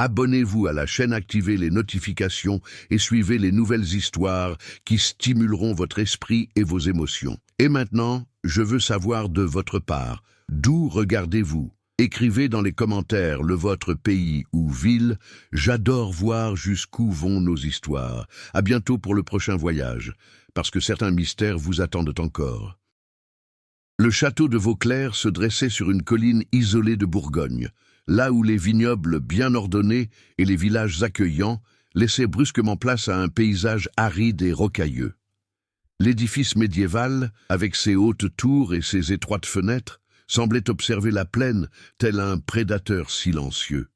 Abonnez-vous à la chaîne, activez les notifications et suivez les nouvelles histoires qui stimuleront votre esprit et vos émotions. Et maintenant, je veux savoir de votre part, d'où regardez-vous? Écrivez dans les commentaires votre pays ou ville. J'adore voir jusqu'où vont nos histoires. À bientôt pour le prochain voyage, parce que certains mystères vous attendent encore. Le château de Vauclair se dressait sur une colline isolée de Bourgogne, là où les vignobles bien ordonnés et les villages accueillants laissaient brusquement place à un paysage aride et rocailleux. L'édifice médiéval, avec ses hautes tours et ses étroites fenêtres, semblait observer la plaine tel un prédateur silencieux.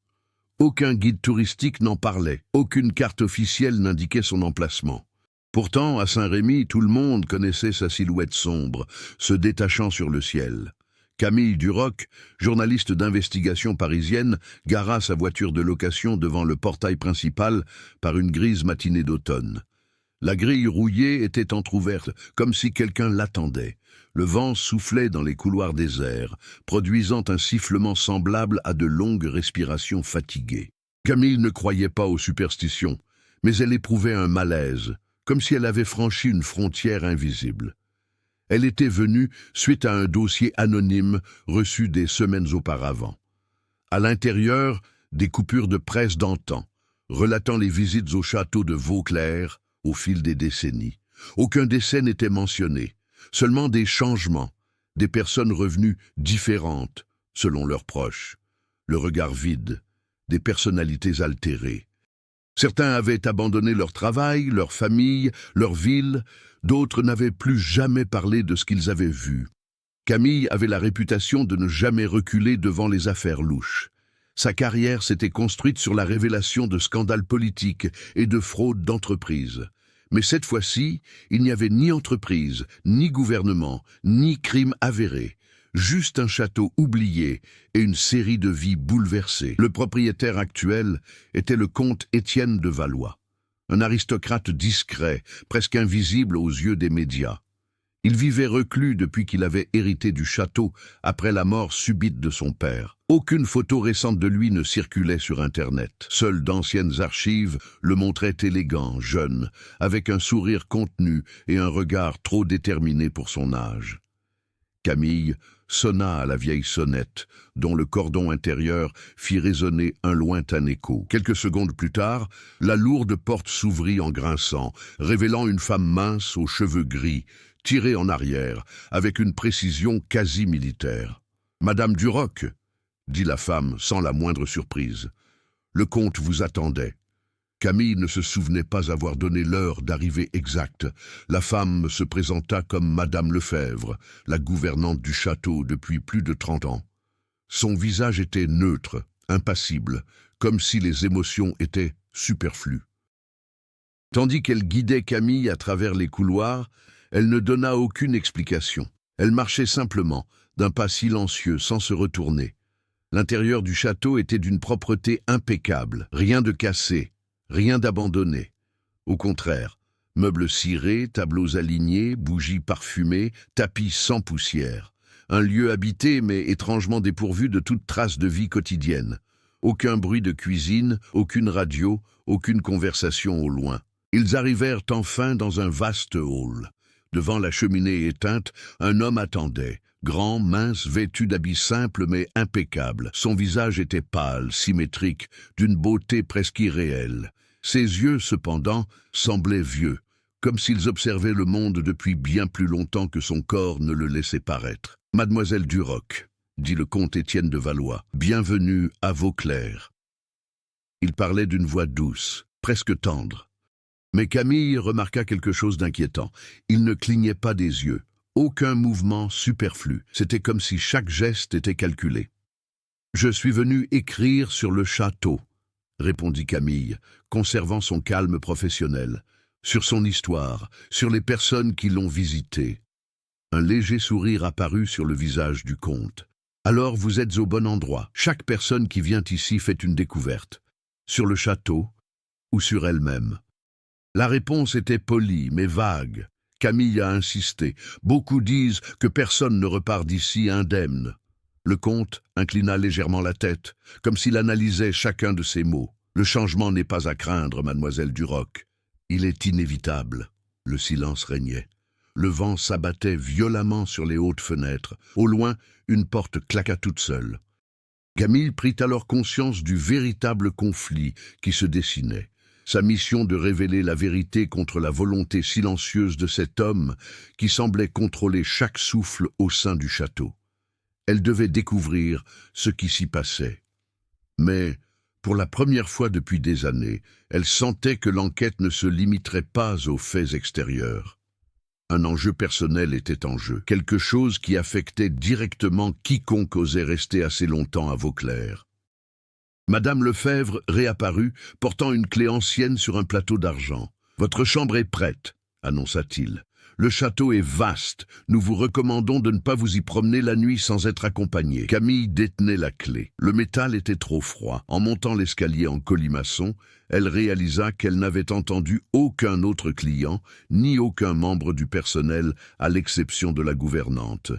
Aucun guide touristique n'en parlait, aucune carte officielle n'indiquait son emplacement. Pourtant, à Saint-Rémy, tout le monde connaissait sa silhouette sombre, se détachant sur le ciel. Camille Duroc, journaliste d'investigation parisienne, gara sa voiture de location devant le portail principal par une grise matinée d'automne. La grille rouillée était entr'ouverte, comme si quelqu'un l'attendait. Le vent soufflait dans les couloirs déserts, produisant un sifflement semblable à de longues respirations fatiguées. Camille ne croyait pas aux superstitions, mais elle éprouvait un malaise, comme si elle avait franchi une frontière invisible. Elle était venue suite à un dossier anonyme reçu des semaines auparavant. À l'intérieur, des coupures de presse d'antan, relatant les visites au château de Vauclair au fil des décennies. Aucun décès n'était mentionné, seulement des changements, des personnes revenues différentes selon leurs proches, le regard vide, des personnalités altérées. Certains avaient abandonné leur travail, leur famille, leur ville, d'autres n'avaient plus jamais parlé de ce qu'ils avaient vu. Camille avait la réputation de ne jamais reculer devant les affaires louches. Sa carrière s'était construite sur la révélation de scandales politiques et de fraudes d'entreprises. Mais cette fois-ci, il n'y avait ni entreprise, ni gouvernement, ni crime avéré. Juste un château oublié et une série de vies bouleversées. Le propriétaire actuel était le comte Étienne de Valois, un aristocrate discret, presque invisible aux yeux des médias. Il vivait reclus depuis qu'il avait hérité du château après la mort subite de son père. Aucune photo récente de lui ne circulait sur Internet. Seules d'anciennes archives le montraient élégant, jeune, avec un sourire contenu et un regard trop déterminé pour son âge. Camille sonna à la vieille sonnette, dont le cordon intérieur fit résonner un lointain écho. Quelques secondes plus tard, la lourde porte s'ouvrit en grinçant, révélant une femme mince aux cheveux gris, tirée en arrière, avec une précision quasi militaire. « Madame Duroc » dit la femme sans la moindre surprise. « Le comte vous attendait. » Camille ne se souvenait pas avoir donné l'heure d'arrivée exacte. La femme se présenta comme Madame Lefebvre, la gouvernante du château depuis plus de 30 ans. Son visage était neutre, impassible, comme si les émotions étaient superflues. Tandis qu'elle guidait Camille à travers les couloirs, elle ne donna aucune explication. Elle marchait simplement, d'un pas silencieux, sans se retourner. L'intérieur du château était d'une propreté impeccable, rien de cassé, rien d'abandonné. Au contraire, meubles cirés, tableaux alignés, bougies parfumées, tapis sans poussière. Un lieu habité mais étrangement dépourvu de toute trace de vie quotidienne. Aucun bruit de cuisine, aucune radio, aucune conversation au loin. Ils arrivèrent enfin dans un vaste hall. Devant la cheminée éteinte, un homme attendait. Grand, mince, vêtu d'habits simples mais impeccables. Son visage était pâle, symétrique, d'une beauté presque irréelle. Ses yeux, cependant, semblaient vieux, comme s'ils observaient le monde depuis bien plus longtemps que son corps ne le laissait paraître. « Mademoiselle Duroc », dit le comte Étienne de Valois, « bienvenue à Vauclair. » Il parlait d'une voix douce, presque tendre. Mais Camille remarqua quelque chose d'inquiétant. Il ne clignait pas des yeux. Aucun mouvement superflu. C'était comme si chaque geste était calculé. « Je suis venu écrire sur le château », répondit Camille, conservant son calme professionnel, « sur son histoire, sur les personnes qui l'ont visité. » Un léger sourire apparut sur le visage du comte. « Alors vous êtes au bon endroit. Chaque personne qui vient ici fait une découverte. Sur le château ou sur elle-même. » La réponse était polie, mais vague. Camille a insisté. « Beaucoup disent que personne ne repart d'ici indemne. » Le comte inclina légèrement la tête, comme s'il analysait chacun de ces mots. Le changement n'est pas à craindre, mademoiselle Duroc. Il est inévitable. Le silence régnait. Le vent s'abattait violemment sur les hautes fenêtres. Au loin, une porte claqua toute seule. Camille prit alors conscience du véritable conflit qui se dessinait. Sa mission de révéler la vérité contre la volonté silencieuse de cet homme qui semblait contrôler chaque souffle au sein du château. Elle devait découvrir ce qui s'y passait. Mais, pour la première fois depuis des années, elle sentait que l'enquête ne se limiterait pas aux faits extérieurs. Un enjeu personnel était en jeu, quelque chose qui affectait directement quiconque osait rester assez longtemps à Vauclair. Madame Lefebvre réapparut, portant une clé ancienne sur un plateau d'argent. « Votre chambre est prête », annonça-t-il. « Le château est vaste. Nous vous recommandons de ne pas vous y promener la nuit sans être accompagné. » Camille détenait la clé. Le métal était trop froid. En montant l'escalier en colimaçon, elle réalisa qu'elle n'avait entendu aucun autre client, ni aucun membre du personnel, à l'exception de la gouvernante.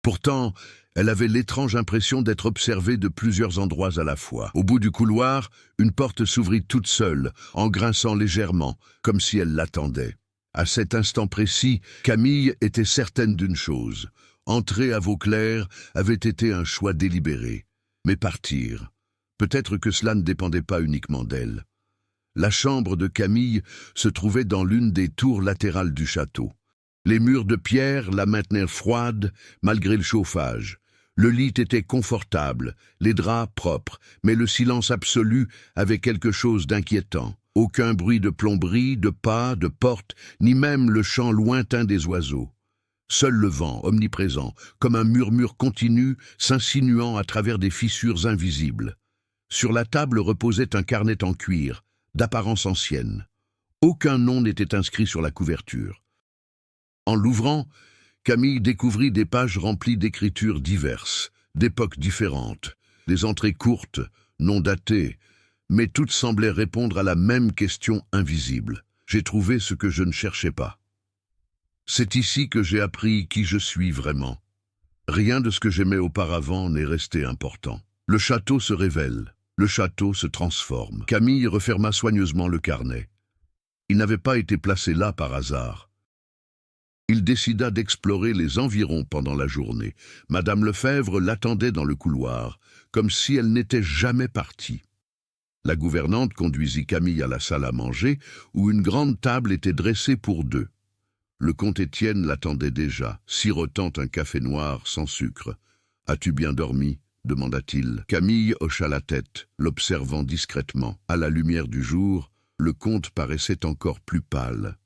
Pourtant, elle avait l'étrange impression d'être observée de plusieurs endroits à la fois. Au bout du couloir, une porte s'ouvrit toute seule, en grinçant légèrement, comme si elle l'attendait. À cet instant précis, Camille était certaine d'une chose. Entrer à Vauclair avait été un choix délibéré. Mais partir, peut-être que cela ne dépendait pas uniquement d'elle. La chambre de Camille se trouvait dans l'une des tours latérales du château. Les murs de pierre la maintenaient froide malgré le chauffage. Le lit était confortable, les draps propres, mais le silence absolu avait quelque chose d'inquiétant. Aucun bruit de plomberie, de pas, de porte, ni même le chant lointain des oiseaux. Seul le vent, omniprésent, comme un murmure continu, s'insinuant à travers des fissures invisibles. Sur la table reposait un carnet en cuir, d'apparence ancienne. Aucun nom n'était inscrit sur la couverture. En l'ouvrant, Camille découvrit des pages remplies d'écritures diverses, d'époques différentes, des entrées courtes, non datées, mais toutes semblaient répondre à la même question invisible. J'ai trouvé ce que je ne cherchais pas. C'est ici que j'ai appris qui je suis vraiment. Rien de ce que j'aimais auparavant n'est resté important. Le château se révèle, le château se transforme. Camille referma soigneusement le carnet. Il n'avait pas été placé là par hasard. Il décida d'explorer les environs pendant la journée. Madame Lefebvre l'attendait dans le couloir, comme si elle n'était jamais partie. La gouvernante conduisit Camille à la salle à manger, où une grande table était dressée pour deux. Le comte Étienne l'attendait déjà, sirotant un café noir sans sucre. « As-tu bien dormi ?» demanda-t-il. Camille hocha la tête, l'observant discrètement. À la lumière du jour, le comte paraissait encore plus pâle.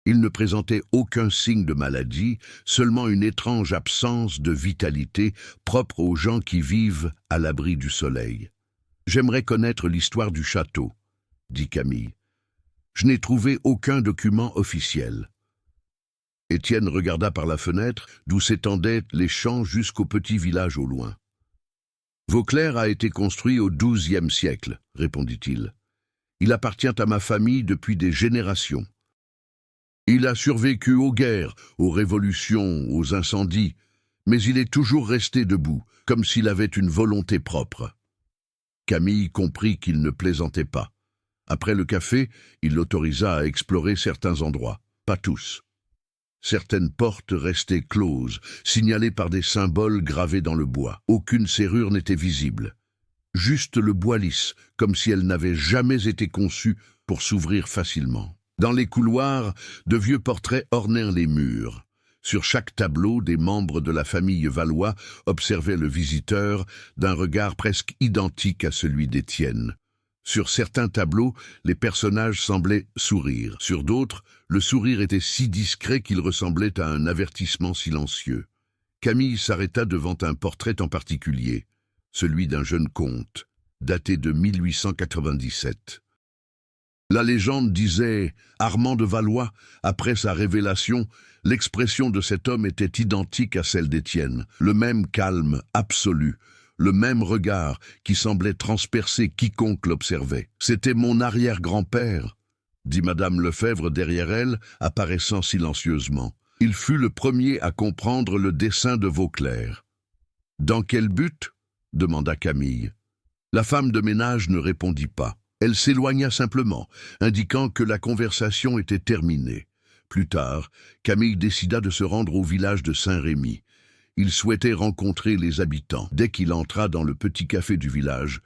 Il ne présentait aucun signe de maladie, seulement une étrange absence de vitalité propre aux gens qui vivent à l'abri du soleil. « J'aimerais connaître l'histoire du château, » dit Camille. « Je n'ai trouvé aucun document officiel. » Étienne regarda par la fenêtre, d'où s'étendaient les champs jusqu'au petit village au loin. « Vauclair a été construit au XIIe siècle, » répondit-il. « Il appartient à ma famille depuis des générations. Il a survécu aux guerres, aux révolutions, aux incendies, mais il est toujours resté debout, comme s'il avait une volonté propre. » Camille comprit qu'il ne plaisantait pas. Après le café, il l'autorisa à explorer certains endroits, pas tous. Certaines portes restaient closes, signalées par des symboles gravés dans le bois. Aucune serrure n'était visible. Juste le bois lisse, comme si elle n'avait jamais été conçue pour s'ouvrir facilement. Dans les couloirs, de vieux portraits ornaient les murs. Sur chaque tableau, des membres de la famille Valois observaient le visiteur d'un regard presque identique à celui d'Étienne. Sur certains tableaux, les personnages semblaient sourire. Sur d'autres, le sourire était si discret qu'il ressemblait à un avertissement silencieux. Camille s'arrêta devant un portrait en particulier, celui d'un jeune comte, daté de 1897. La légende disait « Armand de Valois, après sa révélation, l'expression de cet homme était identique à celle d'Étienne, le même calme absolu, le même regard qui semblait transpercer quiconque l'observait. C'était mon arrière-grand-père, dit Madame Lefebvre derrière elle, apparaissant silencieusement. Il fut le premier à comprendre le dessein de Vauclair. Dans quel but? Demanda Camille. La femme de ménage ne répondit pas. Elle s'éloigna simplement, indiquant que la conversation était terminée. Plus tard, Camille décida de se rendre au village de Saint-Rémy. Il souhaitait rencontrer les habitants. Dès qu'il entra dans le petit café du village,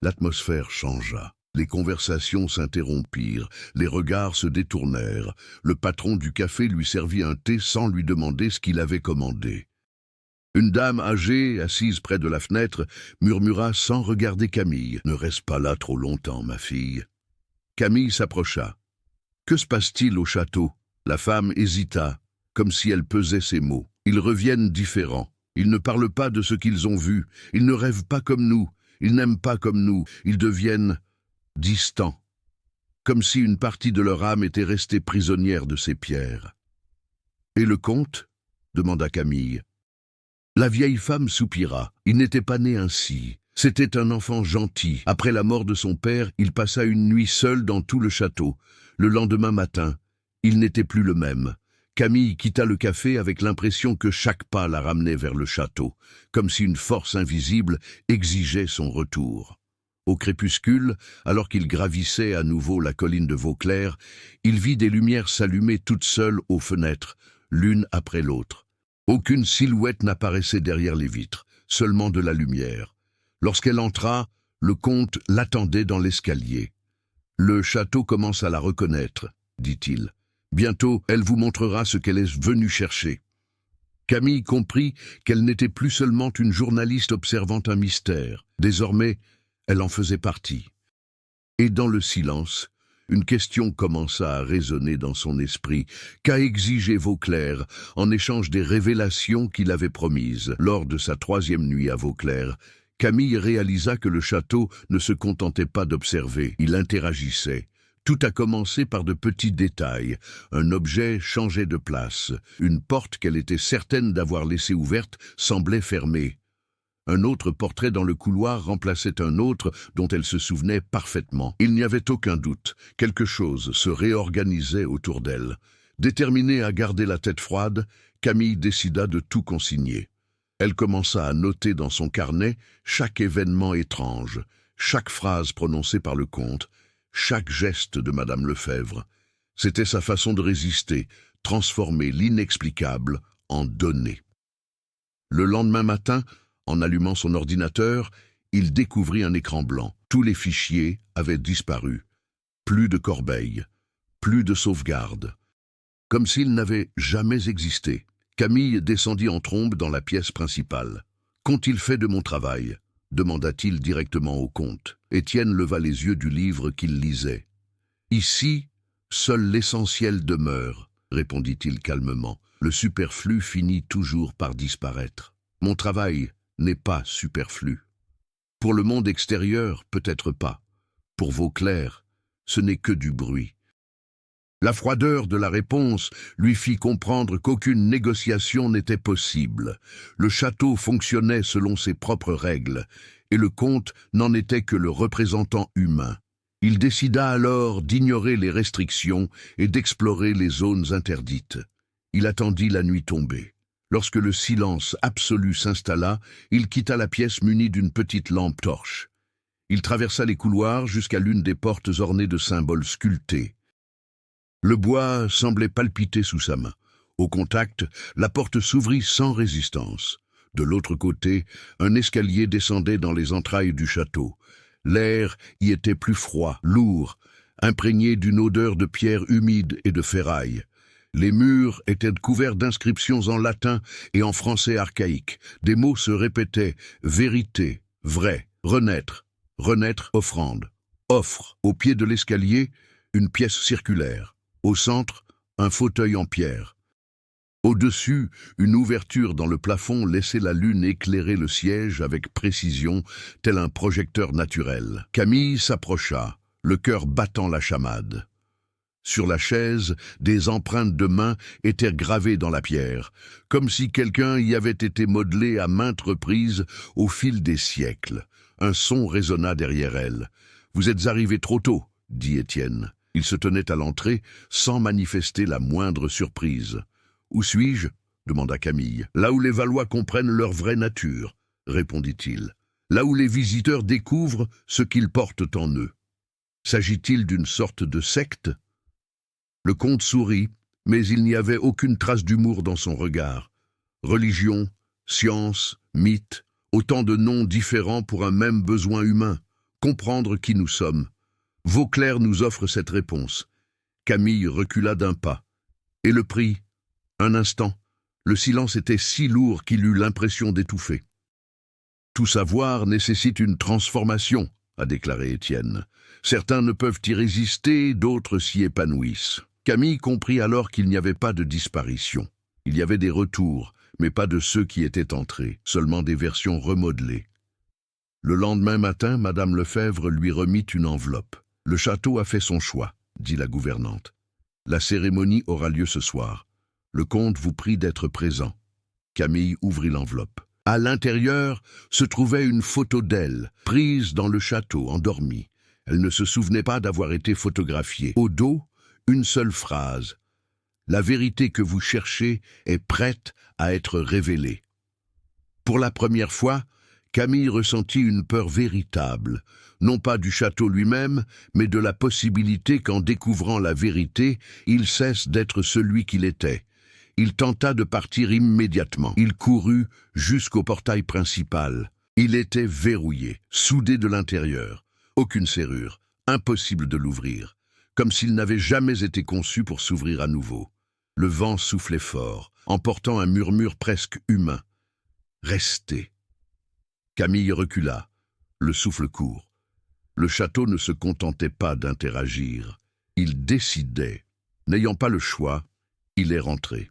l'atmosphère changea. Les conversations s'interrompirent, les regards se détournèrent. Le patron du café lui servit un thé sans lui demander ce qu'il avait commandé. Une dame âgée, assise près de la fenêtre, murmura sans regarder Camille. « Ne reste pas là trop longtemps, ma fille. » Camille s'approcha. « Que se passe-t-il au château ?» La femme hésita, comme si elle pesait ses mots. « Ils reviennent différents. Ils ne parlent pas de ce qu'ils ont vu. Ils ne rêvent pas comme nous. Ils n'aiment pas comme nous. Ils deviennent distants. Comme si une partie de leur âme était restée prisonnière de ces pierres. »« Et le comte ?» demanda Camille. La vieille femme soupira. Il n'était pas né ainsi. C'était un enfant gentil. Après la mort de son père, il passa une nuit seul dans tout le château. Le lendemain matin, il n'était plus le même. Camille quitta le café avec l'impression que chaque pas la ramenait vers le château, comme si une force invisible exigeait son retour. Au crépuscule, alors qu'il gravissait à nouveau la colline de Vauclair, il vit des lumières s'allumer toutes seules aux fenêtres, l'une après l'autre. Aucune silhouette n'apparaissait derrière les vitres, seulement de la lumière. Lorsqu'elle entra, le comte l'attendait dans l'escalier. « Le château commence à la reconnaître, » dit-il. « Bientôt, elle vous montrera ce qu'elle est venue chercher. » Camille comprit qu'elle n'était plus seulement une journaliste observant un mystère. Désormais, elle en faisait partie. Et dans le silence, une question commença à résonner dans son esprit. Qu'a exigé Vauclair en échange des révélations qu'il avait promises? Lors de sa 3e nuit à Vauclair, Camille réalisa que le château ne se contentait pas d'observer, il interagissait. Tout a commencé par de petits détails. Un objet changeait de place. Une porte qu'elle était certaine d'avoir laissée ouverte semblait fermée. Un autre portrait dans le couloir remplaçait un autre dont elle se souvenait parfaitement. Il n'y avait aucun doute. Quelque chose se réorganisait autour d'elle. Déterminée à garder la tête froide, Camille décida de tout consigner. Elle commença à noter dans son carnet chaque événement étrange, chaque phrase prononcée par le comte, chaque geste de Madame Lefebvre. C'était sa façon de résister, transformer l'inexplicable en données. Le lendemain matin, en allumant son ordinateur, il découvrit un écran blanc. Tous les fichiers avaient disparu. Plus de corbeille, plus de sauvegarde. Comme s'ils n'avaient jamais existé. Camille descendit en trombe dans la pièce principale. « Qu'ont-ils fait de mon travail ?» demanda-t-il directement au comte. Étienne leva les yeux du livre qu'il lisait. « Ici, seul l'essentiel demeure, » répondit-il calmement. « Le superflu finit toujours par disparaître. Mon travail n'est pas superflu. Pour le monde extérieur, peut-être pas. Pour Vauclair, ce n'est que du bruit. » La froideur de la réponse lui fit comprendre qu'aucune négociation n'était possible. Le château fonctionnait selon ses propres règles, et le comte n'en était que le représentant humain. Il décida alors d'ignorer les restrictions et d'explorer les zones interdites. Il attendit la nuit tombée. Lorsque le silence absolu s'installa, il quitta la pièce muni d'une petite lampe torche. Il traversa les couloirs jusqu'à l'une des portes ornées de symboles sculptés. Le bois semblait palpiter sous sa main. Au contact, la porte s'ouvrit sans résistance. De l'autre côté, un escalier descendait dans les entrailles du château. L'air y était plus froid, lourd, imprégné d'une odeur de pierre humide et de ferraille. Les murs étaient couverts d'inscriptions en latin et en français archaïque. Des mots se répétaient « vérité »,« vrai »,« renaître »,« renaître, offrande »,« offre ». Au pied de l'escalier, une pièce circulaire. Au centre, un fauteuil en pierre. Au-dessus, une ouverture dans le plafond laissait la lune éclairer le siège avec précision, tel un projecteur naturel. Camille s'approcha, le cœur battant la chamade. Sur la chaise, des empreintes de mains étaient gravées dans la pierre, comme si quelqu'un y avait été modelé à maintes reprises au fil des siècles. Un son résonna derrière elle. « Vous êtes arrivé trop tôt », dit Étienne. Il se tenait à l'entrée, sans manifester la moindre surprise. « Où suis-je » demanda Camille. « Là où les Valois comprennent leur vraie nature, » répondit-il, là où les visiteurs découvrent ce qu'ils portent en eux. S'agit-il d'une sorte de secte? Le comte sourit, mais il n'y avait aucune trace d'humour dans son regard. Religion, science, mythe, autant de noms différents pour un même besoin humain, comprendre qui nous sommes. Vauclair nous offre cette réponse. Camille recula d'un pas. Et le prix? Un instant. Le silence était si lourd qu'il eut l'impression d'étouffer. Tout savoir nécessite une transformation, a déclaré Étienne. Certains ne peuvent y résister, d'autres s'y épanouissent. Camille comprit alors qu'il n'y avait pas de disparition. Il y avait des retours, mais pas de ceux qui étaient entrés, seulement des versions remodelées. Le lendemain matin, Madame Lefebvre lui remit une enveloppe. « Le château a fait son choix », dit la gouvernante. « La cérémonie aura lieu ce soir. Le comte vous prie d'être présent. » Camille ouvrit l'enveloppe. À l'intérieur se trouvait une photo d'elle, prise dans le château, endormie. Elle ne se souvenait pas d'avoir été photographiée. Au dos, une seule phrase. « La vérité que vous cherchez est prête à être révélée. » Pour la première fois, Camille ressentit une peur véritable, non pas du château lui-même, mais de la possibilité qu'en découvrant la vérité, il cesse d'être celui qu'il était. Il tenta de partir immédiatement. Il courut jusqu'au portail principal. Il était verrouillé, soudé de l'intérieur. Aucune serrure, impossible de l'ouvrir, comme s'il n'avait jamais été conçu pour s'ouvrir à nouveau. Le vent soufflait fort, emportant un murmure presque humain. « Restez !» Camille recula, le souffle court. Le château ne se contentait pas d'interagir. Il décidait. N'ayant pas le choix, il est rentré.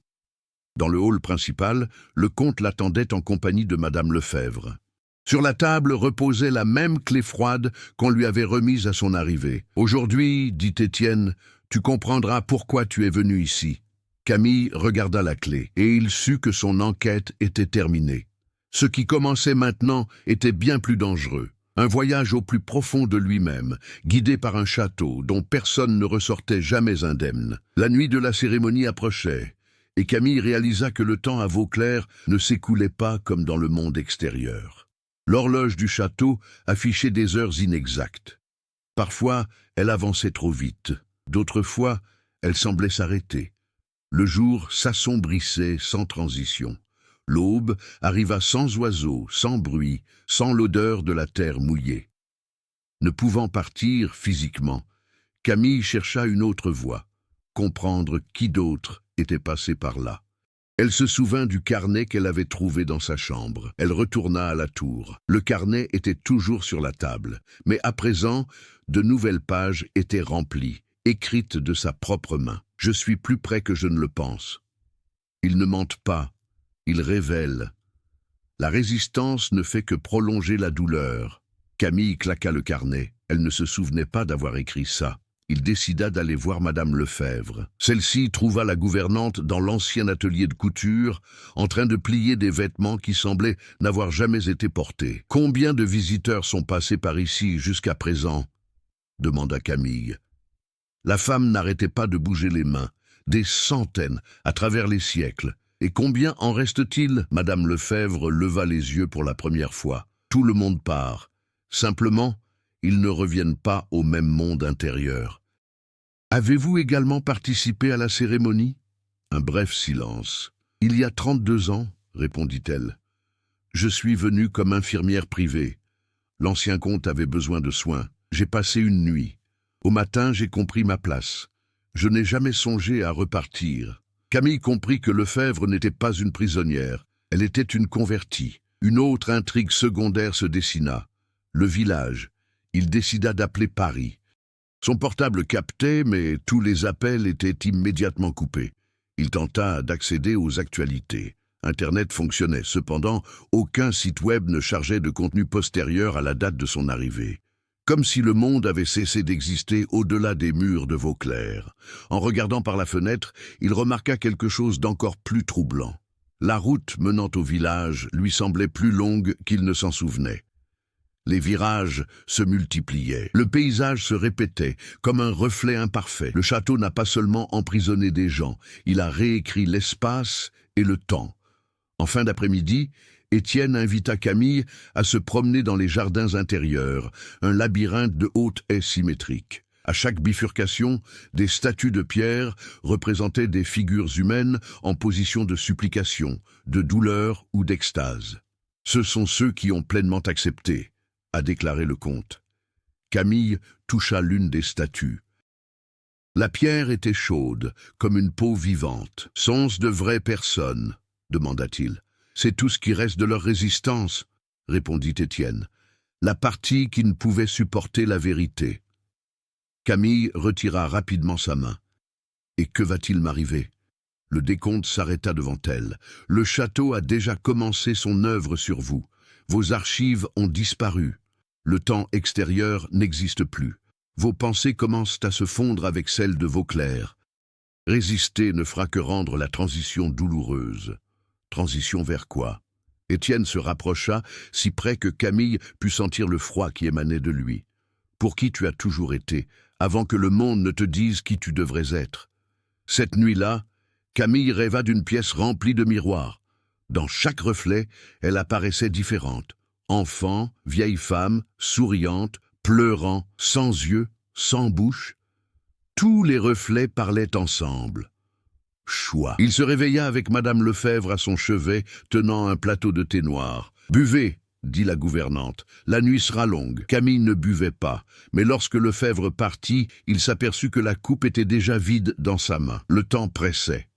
Dans le hall principal, le comte l'attendait en compagnie de Madame Lefebvre. Sur la table reposait la même clé froide qu'on lui avait remise à son arrivée. « Aujourd'hui, dit Étienne, tu comprendras pourquoi tu es venu ici. » Camille regarda la clé, et il sut que son enquête était terminée. Ce qui commençait maintenant était bien plus dangereux. Un voyage au plus profond de lui-même, guidé par un château dont personne ne ressortait jamais indemne. La nuit de la cérémonie approchait, et Camille réalisa que le temps à Vauclair ne s'écoulait pas comme dans le monde extérieur. L'horloge du château affichait des heures inexactes. Parfois, elle avançait trop vite. D'autres fois, elle semblait s'arrêter. Le jour s'assombrissait sans transition. L'aube arriva sans oiseaux, sans bruit, sans l'odeur de la terre mouillée. Ne pouvant partir physiquement, Camille chercha une autre voie, comprendre qui d'autre était passé par là. Elle se souvint du carnet qu'elle avait trouvé dans sa chambre. Elle retourna à la tour. Le carnet était toujours sur la table, mais à présent, de nouvelles pages étaient remplies, écrites de sa propre main. « Je suis plus près que je ne le pense. » Ils ne mentent pas. Il révèle. La résistance ne fait que prolonger la douleur. Camille claqua le carnet. Elle ne se souvenait pas d'avoir écrit ça. Il décida d'aller voir Madame Lefebvre. Celle-ci trouva la gouvernante dans l'ancien atelier de couture, en train de plier des vêtements qui semblaient n'avoir jamais été portés. « Combien de visiteurs sont passés par ici jusqu'à présent ?» demanda Camille. La femme n'arrêtait pas de bouger les mains. Des centaines, à travers les siècles. Et combien en reste-t-il? Madame Lefebvre leva les yeux pour la première fois. Tout le monde part. Simplement, ils ne reviennent pas au même monde intérieur. Avez-vous également participé à la cérémonie? Un bref silence. Il y a 32 ans, répondit-elle. Je suis venue comme infirmière privée. L'ancien comte avait besoin de soins. J'ai passé une nuit. Au matin, j'ai compris ma place. Je n'ai jamais songé à repartir. Camille comprit que Lefebvre n'était pas une prisonnière. Elle était une convertie. Une autre intrigue secondaire se dessina. Le village. Il décida d'appeler Paris. Son portable captait, mais tous les appels étaient immédiatement coupés. Il tenta d'accéder aux actualités. Internet fonctionnait. Cependant, aucun site web ne chargeait de contenu postérieur à la date de son arrivée. Comme si le monde avait cessé d'exister au-delà des murs de Vauclair. En regardant par la fenêtre, il remarqua quelque chose d'encore plus troublant. La route menant au village lui semblait plus longue qu'il ne s'en souvenait. Les virages se multipliaient. Le paysage se répétait, comme un reflet imparfait. Le château n'a pas seulement emprisonné des gens, il a réécrit l'espace et le temps. En fin d'après-midi, Étienne invita Camille à se promener dans les jardins intérieurs, un labyrinthe de hautes haies symétriques. À chaque bifurcation, des statues de pierre représentaient des figures humaines en position de supplication, de douleur ou d'extase. « Ce sont ceux qui ont pleinement accepté », a déclaré le comte. Camille toucha l'une des statues. La pierre était chaude, comme une peau vivante. « Sont-ce de vraies personnes ?» demanda-t-il. « C'est tout ce qui reste de leur résistance, » répondit Étienne. « La partie qui ne pouvait supporter la vérité. » Camille retira rapidement sa main. « Et que va-t-il m'arriver ?» Le décompte s'arrêta devant elle. « Le château a déjà commencé son œuvre sur vous. Vos archives ont disparu. Le temps extérieur n'existe plus. Vos pensées commencent à se fondre avec celles de vos clercs. Résister ne fera que rendre la transition douloureuse. » Transition vers quoi? Étienne se rapprocha, si près que Camille put sentir le froid qui émanait de lui. « Pour qui tu as toujours été, avant que le monde ne te dise qui tu devrais être. » Cette nuit-là, Camille rêva d'une pièce remplie de miroirs. Dans chaque reflet, elle apparaissait différente. Enfant, vieille femme, souriante, pleurant, sans yeux, sans bouche. Tous les reflets parlaient ensemble. Choix. Il se réveilla avec Madame Lefebvre à son chevet, tenant un plateau de thé noir. « Buvez !» dit la gouvernante. « La nuit sera longue. » Camille ne buvait pas, mais lorsque Lefebvre partit, il s'aperçut que la coupe était déjà vide dans sa main. Le temps pressait.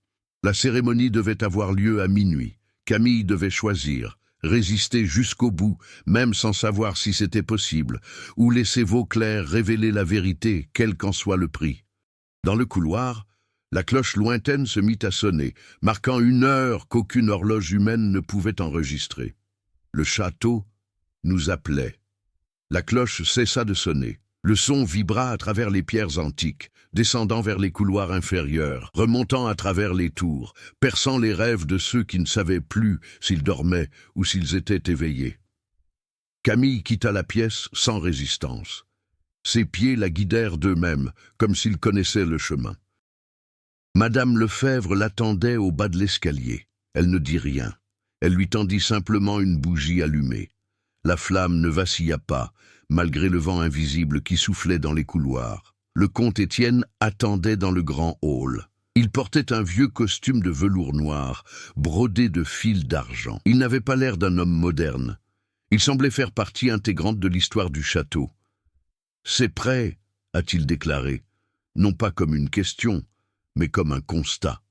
La cérémonie devait avoir lieu à minuit. Camille devait choisir, résister jusqu'au bout, même sans savoir si c'était possible, ou laisser Vauclair révéler la vérité, quel qu'en soit le prix. Dans le couloir, la cloche lointaine se mit à sonner, marquant une heure qu'aucune horloge humaine ne pouvait enregistrer. Le château nous appelait. La cloche cessa de sonner. Le son vibra à travers les pierres antiques, descendant vers les couloirs inférieurs, remontant à travers les tours, perçant les rêves de ceux qui ne savaient plus s'ils dormaient ou s'ils étaient éveillés. Camille quitta la pièce sans résistance. Ses pieds la guidèrent d'eux-mêmes, comme s'ils connaissaient le chemin. Madame Lefebvre l'attendait au bas de l'escalier. Elle ne dit rien. Elle lui tendit simplement une bougie allumée. La flamme ne vacilla pas, malgré le vent invisible qui soufflait dans les couloirs. Le comte Étienne attendait dans le grand hall. Il portait un vieux costume de velours noir, brodé de fils d'argent. Il n'avait pas l'air d'un homme moderne. Il semblait faire partie intégrante de l'histoire du château. « C'est prêt », a-t-il déclaré, non pas comme une question, mais comme un constat.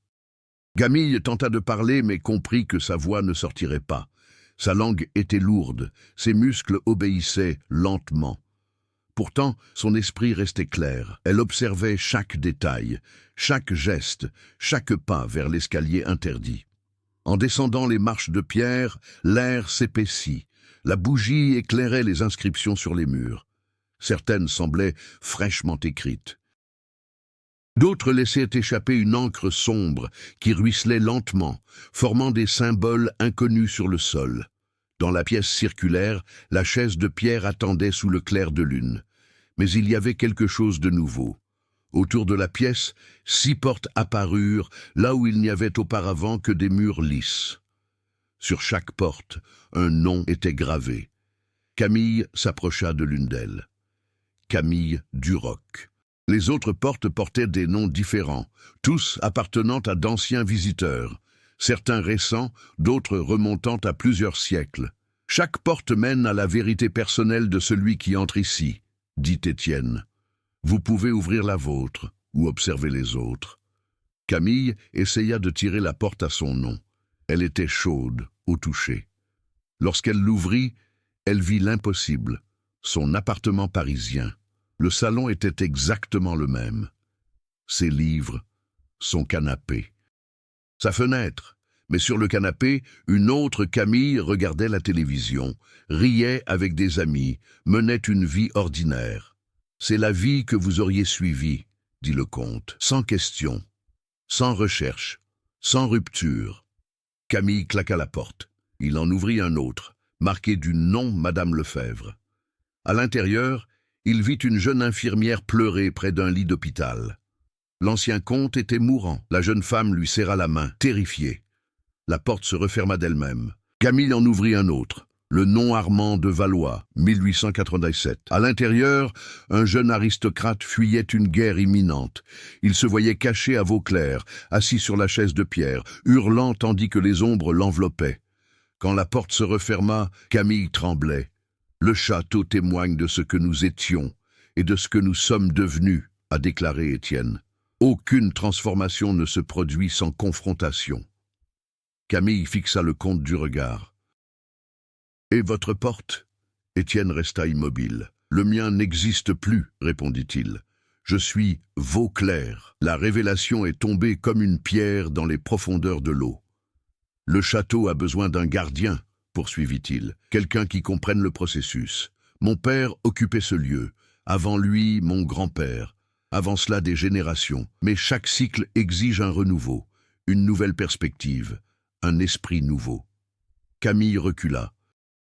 Camille tenta de parler, mais comprit que sa voix ne sortirait pas. Sa langue était lourde, ses muscles obéissaient lentement. Pourtant, son esprit restait clair. Elle observait chaque détail, chaque geste, chaque pas vers l'escalier interdit. En descendant les marches de pierre, l'air s'épaissit. La bougie éclairait les inscriptions sur les murs. Certaines semblaient fraîchement écrites. D'autres laissaient échapper une encre sombre qui ruisselait lentement, formant des symboles inconnus sur le sol. Dans la pièce circulaire, la chaise de pierre attendait sous le clair de lune. Mais il y avait quelque chose de nouveau. Autour de la pièce, 6 portes apparurent, là où il n'y avait auparavant que des murs lisses. Sur chaque porte, un nom était gravé. Camille s'approcha de l'une d'elles. Camille Duroc. Les autres portes portaient des noms différents, tous appartenant à d'anciens visiteurs, certains récents, d'autres remontant à plusieurs siècles. « Chaque porte mène à la vérité personnelle de celui qui entre ici, » dit Étienne. « Vous pouvez ouvrir la vôtre ou observer les autres. » Camille essaya de tirer la porte à son nom. Elle était chaude, au toucher. Lorsqu'elle l'ouvrit, elle vit l'impossible, son appartement parisien. Le salon était exactement le même. Ses livres, son canapé. Sa fenêtre, mais sur le canapé, une autre Camille regardait la télévision, riait avec des amis, menait une vie ordinaire. « C'est la vie que vous auriez suivie, » dit le comte, sans question, sans recherche, sans rupture. Camille claqua la porte. Il en ouvrit un autre, marqué du nom Madame Lefebvre. À l'intérieur, il vit une jeune infirmière pleurer près d'un lit d'hôpital. L'ancien comte était mourant. La jeune femme lui serra la main, terrifiée. La porte se referma d'elle-même. Camille en ouvrit un autre. Le nom Armand de Valois, 1887. À l'intérieur, un jeune aristocrate fuyait une guerre imminente. Il se voyait caché à Vauclair, assis sur la chaise de pierre, hurlant tandis que les ombres l'enveloppaient. Quand la porte se referma, Camille tremblait. Le château témoigne de ce que nous étions et de ce que nous sommes devenus, a déclaré Étienne. Aucune transformation ne se produit sans confrontation. Camille fixa le comte du regard. « Et votre porte ?» Étienne resta immobile. « Le mien n'existe plus, répondit-il. Je suis Vauclair. La révélation est tombée comme une pierre dans les profondeurs de l'eau. Le château a besoin d'un gardien, poursuivit-il, quelqu'un qui comprenne le processus. Mon père occupait ce lieu, avant lui mon grand-père, avant cela des générations. Mais chaque cycle exige un renouveau, une nouvelle perspective, un esprit nouveau. » Camille recula.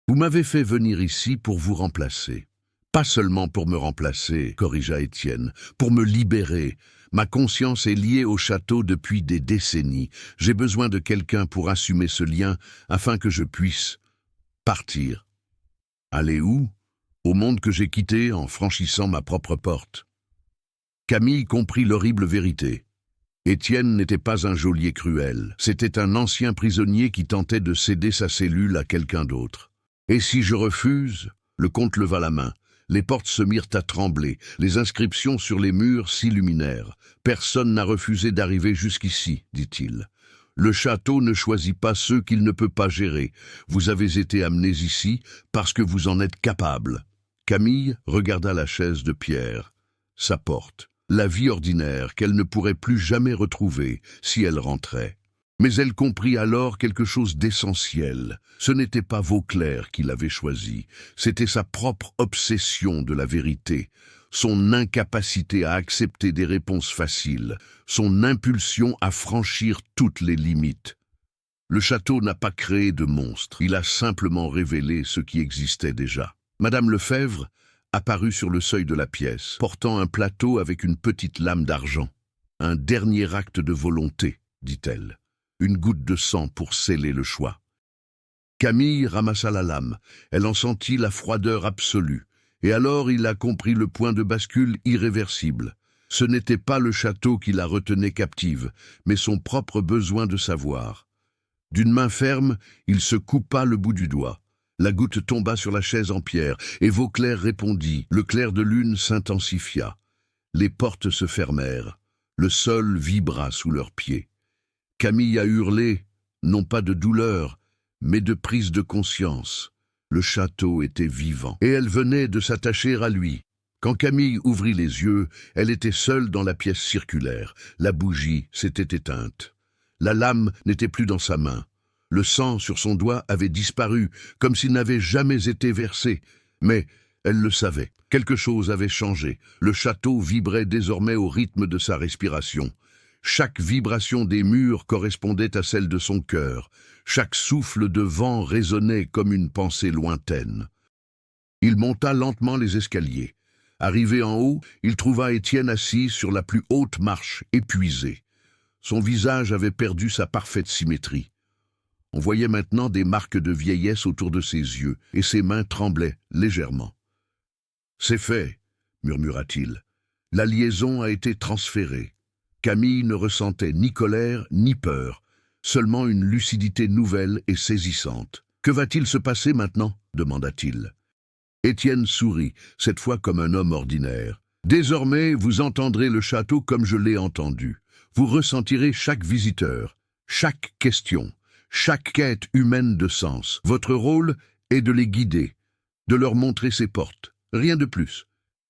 « Vous m'avez fait venir ici pour vous remplacer. Pas seulement pour me remplacer, corrigea Étienne, pour me libérer. Ma conscience est liée au château depuis des décennies. J'ai besoin de quelqu'un pour assumer ce lien afin que je puisse partir. Aller où? Au monde que j'ai quitté en franchissant ma propre porte. » Camille comprit l'horrible vérité. Étienne n'était pas un geôlier cruel. C'était un ancien prisonnier qui tentait de céder sa cellule à quelqu'un d'autre. « Et si je refuse ?» Le comte leva la main. Les portes se mirent à trembler. Les inscriptions sur les murs s'illuminèrent. « Personne n'a refusé d'arriver jusqu'ici, dit-il. Le château ne choisit pas ceux qu'il ne peut pas gérer. Vous avez été amenés ici parce que vous en êtes capable. » Camille regarda la chaise de pierre, sa porte, la vie ordinaire qu'elle ne pourrait plus jamais retrouver si elle rentrait. Mais elle comprit alors quelque chose d'essentiel. Ce n'était pas Vauclair qui l'avait choisi, c'était sa propre obsession de la vérité, son incapacité à accepter des réponses faciles, son impulsion à franchir toutes les limites. Le château n'a pas créé de monstre, il a simplement révélé ce qui existait déjà. Madame Lefebvre apparut sur le seuil de la pièce, portant un plateau avec une petite lame d'argent. « Un dernier acte de volonté, dit-elle. Une goutte de sang pour sceller le choix. » Camille ramassa la lame. Elle en sentit la froideur absolue. Et alors il a compris le point de bascule irréversible. Ce n'était pas le château qui la retenait captive, mais son propre besoin de savoir. D'une main ferme, il se coupa le bout du doigt. La goutte tomba sur la chaise en pierre, et Vauclair répondit. Le clair de lune s'intensifia. Les portes se fermèrent. Le sol vibra sous leurs pieds. Camille a hurlé, non pas de douleur, mais de prise de conscience. Le château était vivant, et elle venait de s'attacher à lui. Quand Camille ouvrit les yeux, elle était seule dans la pièce circulaire. La bougie s'était éteinte. La lame n'était plus dans sa main. Le sang sur son doigt avait disparu, comme s'il n'avait jamais été versé. Mais elle le savait, quelque chose avait changé. Le château vibrait désormais au rythme de sa respiration. Chaque vibration des murs correspondait à celle de son cœur. Chaque souffle de vent résonnait comme une pensée lointaine. Il monta lentement les escaliers. Arrivé en haut, il trouva Étienne assis sur la plus haute marche, épuisé. Son visage avait perdu sa parfaite symétrie. On voyait maintenant des marques de vieillesse autour de ses yeux, et ses mains tremblaient légèrement. « C'est fait, » murmura-t-il. « La liaison a été transférée. » Camille ne ressentait ni colère ni peur, seulement une lucidité nouvelle et saisissante. « Que va-t-il se passer maintenant ?» demanda-t-il. Étienne sourit, cette fois comme un homme ordinaire. « Désormais, vous entendrez le château comme je l'ai entendu. Vous ressentirez chaque visiteur, chaque question, chaque quête humaine de sens. Votre rôle est de les guider, de leur montrer ses portes, rien de plus.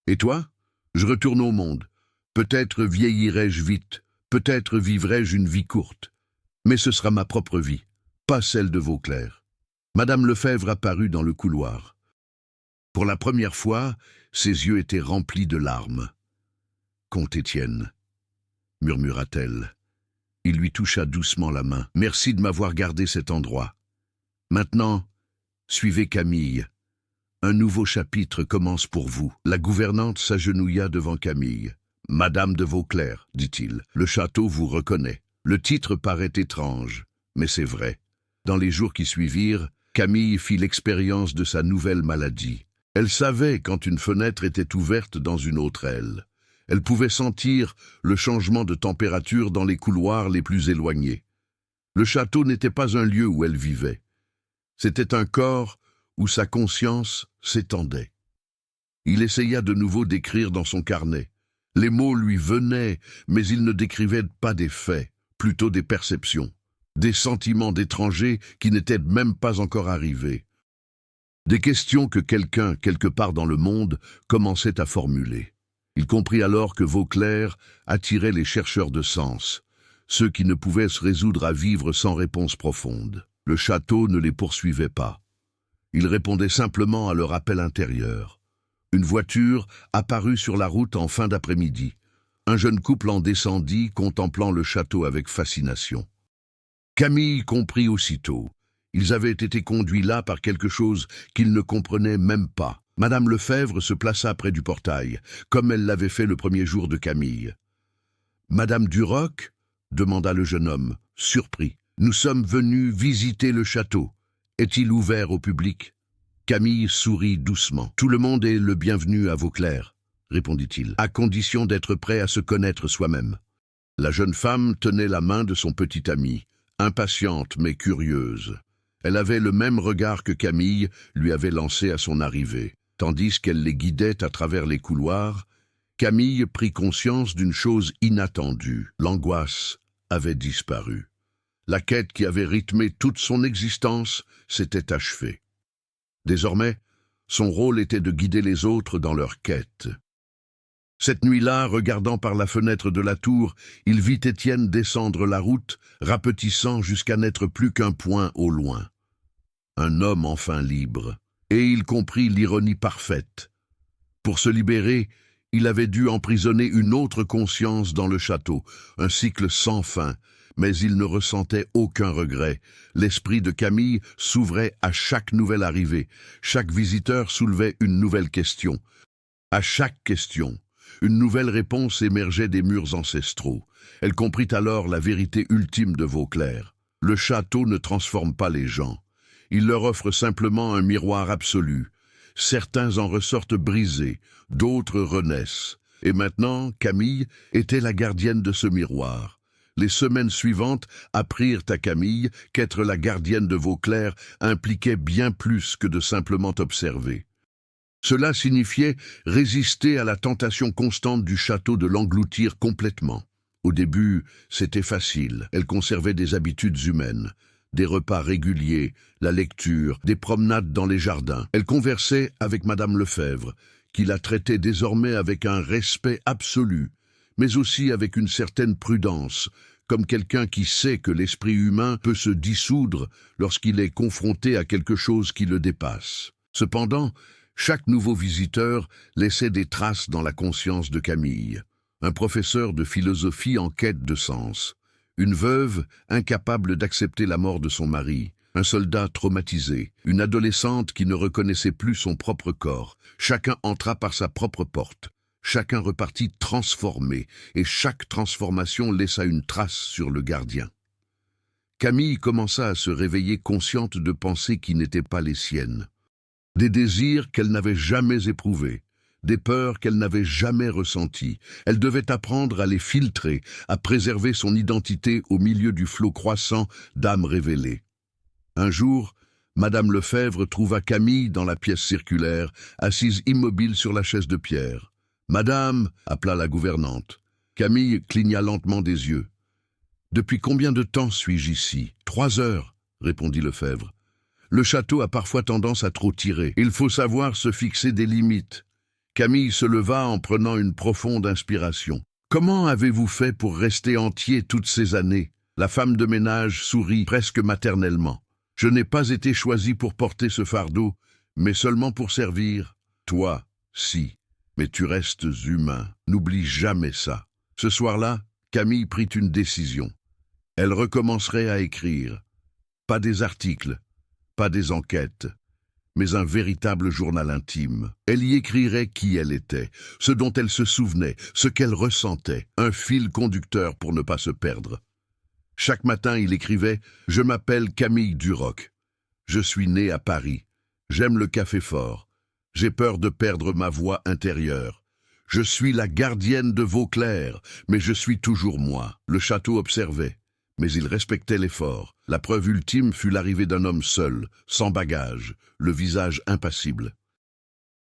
Et toi? Je retourne au monde. Peut-être vieillirai-je vite, peut-être vivrai-je une vie courte. Mais ce sera ma propre vie, pas celle de Vauclair. » Madame Lefebvre apparut dans le couloir. Pour la première fois, ses yeux étaient remplis de larmes. « Comte Étienne, » murmura-t-elle. Il lui toucha doucement la main. « Merci de m'avoir gardé cet endroit. Maintenant, suivez Camille. Un nouveau chapitre commence pour vous. » La gouvernante s'agenouilla devant Camille. « Madame de Vauclair, dit-il, le château vous reconnaît. Le titre paraît étrange, mais c'est vrai. » Dans les jours qui suivirent, Camille fit l'expérience de sa nouvelle maladie. Elle savait quand une fenêtre était ouverte dans une autre aile. Elle pouvait sentir le changement de température dans les couloirs les plus éloignés. Le château n'était pas un lieu où elle vivait. C'était un corps où sa conscience s'étendait. Il essaya de nouveau d'écrire dans son carnet. Les mots lui venaient, mais il ne décrivait pas des faits, plutôt des perceptions, des sentiments d'étrangers qui n'étaient même pas encore arrivés. Des questions que quelqu'un, quelque part dans le monde, commençait à formuler. Il comprit alors que Vauclair attirait les chercheurs de sens, ceux qui ne pouvaient se résoudre à vivre sans réponse profonde. Le château ne les poursuivait pas. Il répondait simplement à leur appel intérieur. Une voiture apparut sur la route en fin d'après-midi. Un jeune couple en descendit, contemplant le château avec fascination. Camille comprit aussitôt. Ils avaient été conduits là par quelque chose qu'ils ne comprenaient même pas. Madame Lefebvre se plaça près du portail, comme elle l'avait fait le premier jour de Camille. « Madame Duroc ?» demanda le jeune homme, surpris. « Nous sommes venus visiter le château. Est-il ouvert au public ?» Camille sourit doucement. « Tout le monde est le bienvenu à Vauclair, » répondit-il, « à condition d'être prêt à se connaître soi-même. » La jeune femme tenait la main de son petit ami, impatiente mais curieuse. Elle avait le même regard que Camille lui avait lancé à son arrivée. Tandis qu'elle les guidait à travers les couloirs, Camille prit conscience d'une chose inattendue. L'angoisse avait disparu. La quête qui avait rythmé toute son existence s'était achevée. Désormais, son rôle était de guider les autres dans leur quête. Cette nuit-là, regardant par la fenêtre de la tour, il vit Étienne descendre la route, rapetissant jusqu'à n'être plus qu'un point au loin. Un homme enfin libre, et il comprit l'ironie parfaite. Pour se libérer, il avait dû emprisonner une autre conscience dans le château, un cycle sans fin, mais il ne ressentait aucun regret. L'esprit de Camille s'ouvrait à chaque nouvelle arrivée. Chaque visiteur soulevait une nouvelle question. À chaque question, une nouvelle réponse émergeait des murs ancestraux. Elle comprit alors la vérité ultime de Vauclair. Le château ne transforme pas les gens. Il leur offre simplement un miroir absolu. Certains en ressortent brisés, d'autres renaissent. Et maintenant, Camille était la gardienne de ce miroir. Les semaines suivantes apprirent à Camille qu'être la gardienne de Vauclair impliquait bien plus que de simplement observer. Cela signifiait résister à la tentation constante du château de l'engloutir complètement. Au début, c'était facile. Elle conservait des habitudes humaines. Des repas réguliers, la lecture, des promenades dans les jardins. Elle conversait avec Madame Lefebvre, qui la traitait désormais avec un respect absolu, mais aussi avec une certaine prudence, comme quelqu'un qui sait que l'esprit humain peut se dissoudre lorsqu'il est confronté à quelque chose qui le dépasse. Cependant, chaque nouveau visiteur laissait des traces dans la conscience de Camille. Un professeur de philosophie en quête de sens. Une veuve incapable d'accepter la mort de son mari, un soldat traumatisé, une adolescente qui ne reconnaissait plus son propre corps. Chacun entra par sa propre porte. Chacun repartit transformé, et chaque transformation laissa une trace sur le gardien. Camille commença à se réveiller consciente de pensées qui n'étaient pas les siennes. Des désirs qu'elle n'avait jamais éprouvés. Des peurs qu'elle n'avait jamais ressenties. Elle devait apprendre à les filtrer, à préserver son identité au milieu du flot croissant d'âmes révélées. Un jour, Madame Lefebvre trouva Camille dans la pièce circulaire, assise immobile sur la chaise de pierre. « Madame » appela la gouvernante. Camille cligna lentement des yeux. « Depuis combien de temps suis-je ici ?»« 3 heures, » répondit Lefebvre. « Le château a parfois tendance à trop tirer. Il faut savoir se fixer des limites. » Camille se leva en prenant une profonde inspiration. « Comment avez-vous fait pour rester entier toutes ces années ?» La femme de ménage sourit presque maternellement. « Je n'ai pas été choisie pour porter ce fardeau, mais seulement pour servir. Toi, si, mais tu restes humain. N'oublie jamais ça. » Ce soir-là, Camille prit une décision. Elle recommencerait à écrire. Pas des articles, pas des enquêtes, mais un véritable journal intime. Elle y écrirait qui elle était, ce dont elle se souvenait, ce qu'elle ressentait, un fil conducteur pour ne pas se perdre. Chaque matin, il écrivait « Je m'appelle Camille Duroc. Je suis né à Paris. J'aime le café fort. J'ai peur de perdre ma voix intérieure. Je suis la gardienne de Vauclair, mais je suis toujours moi. Le château observait, mais il respectait l'effort. La preuve ultime fut l'arrivée d'un homme seul, sans bagage, le visage impassible.